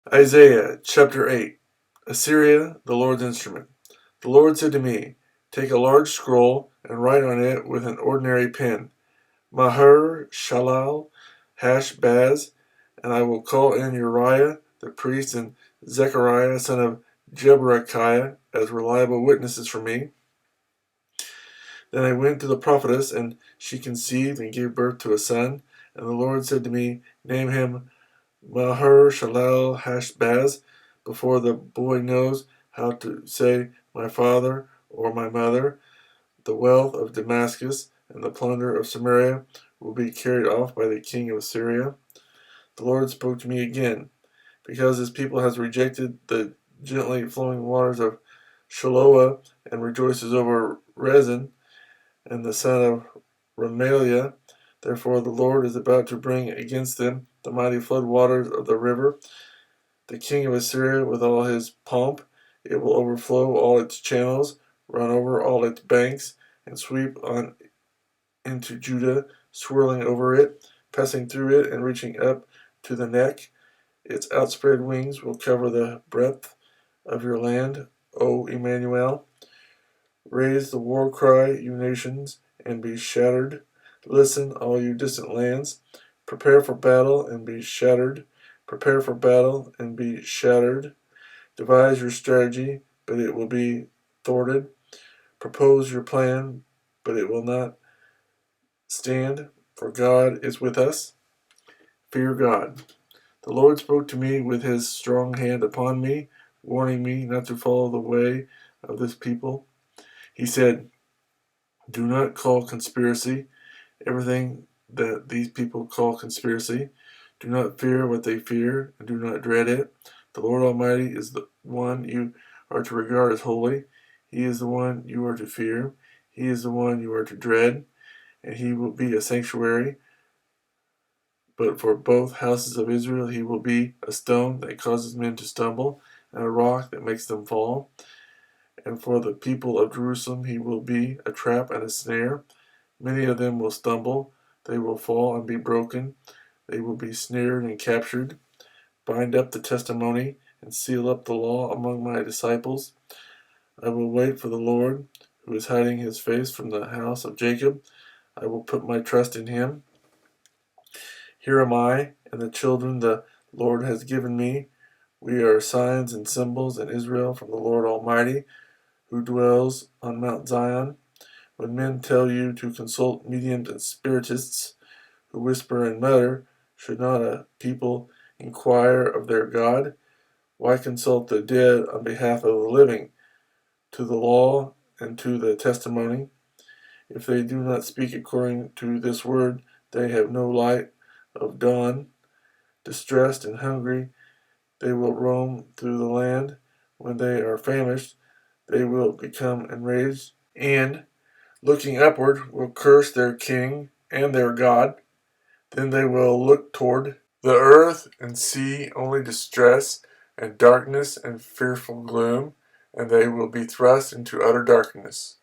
Isaiah chapter 8. Assyria, the Lord's instrument. The Lord said to me, take a large scroll and write on it with an ordinary pen, Maher-Shalal-Hash-Baz, and I will call in Uriah the priest and Zechariah son of Jeberekiah as reliable witnesses for me. Then I went to the prophetess, and she conceived and gave birth to a son. And the Lord said to me, name him Maher-Shalal-Hash-Baz, before the boy knows how to say my father or my mother. The wealth of Damascus and the plunder of Samaria will be carried off by the king of Assyria. The Lord spoke to me again, because his people has rejected the gently flowing waters of Shiloah and rejoices over Rezin and the son of Remaliah. Therefore the Lord is about to bring against them the mighty floodwaters of the river, the king of Assyria with all his pomp. It will overflow all its channels, run over all its banks, and sweep on into Judah, swirling over it, passing through it, and reaching up to the neck. Its outspread wings will cover the breadth of your land, O Emmanuel. Raise the war cry, you nations, and be shattered. Listen, all you distant lands. Prepare for battle and be shattered. Prepare for battle and be shattered. Devise your strategy, but it will be thwarted. Propose your plan, but it will not stand, for God is with us. Fear God. The Lord spoke to me with his strong hand upon me, warning me not to follow the way of this people. He said, do not call conspiracy everything that these people call conspiracy. Do not fear what they fear, and do not dread it. The Lord Almighty is the one you are to regard as holy. He is the one you are to fear. He is the one you are to dread, and he will be a sanctuary. But for both houses of Israel he will be a stone that causes men to stumble, and a rock that makes them fall. And for the people of Jerusalem he will be a trap and a snare. Many of them will stumble, they will fall and be broken, they will be snared and captured. Bind up the testimony and seal up the law among my disciples. I will wait for the Lord, who is hiding his face from the house of Jacob. I will put my trust in him. Here am I, and the children the Lord has given me. We are signs and symbols in Israel from the Lord Almighty, who dwells on Mount Zion. When men tell you to consult mediums and spiritists who whisper and mutter, should not a people inquire of their God? Why consult the dead on behalf of the living? To the law and to the testimony. If they do not speak according to this word, they have no light of dawn. Distressed and hungry, they will roam through the land. When they are famished, they will become enraged, and looking upward, will curse their king and their God. Then they will look toward the earth and see only distress and darkness and fearful gloom, and they will be thrust into utter darkness.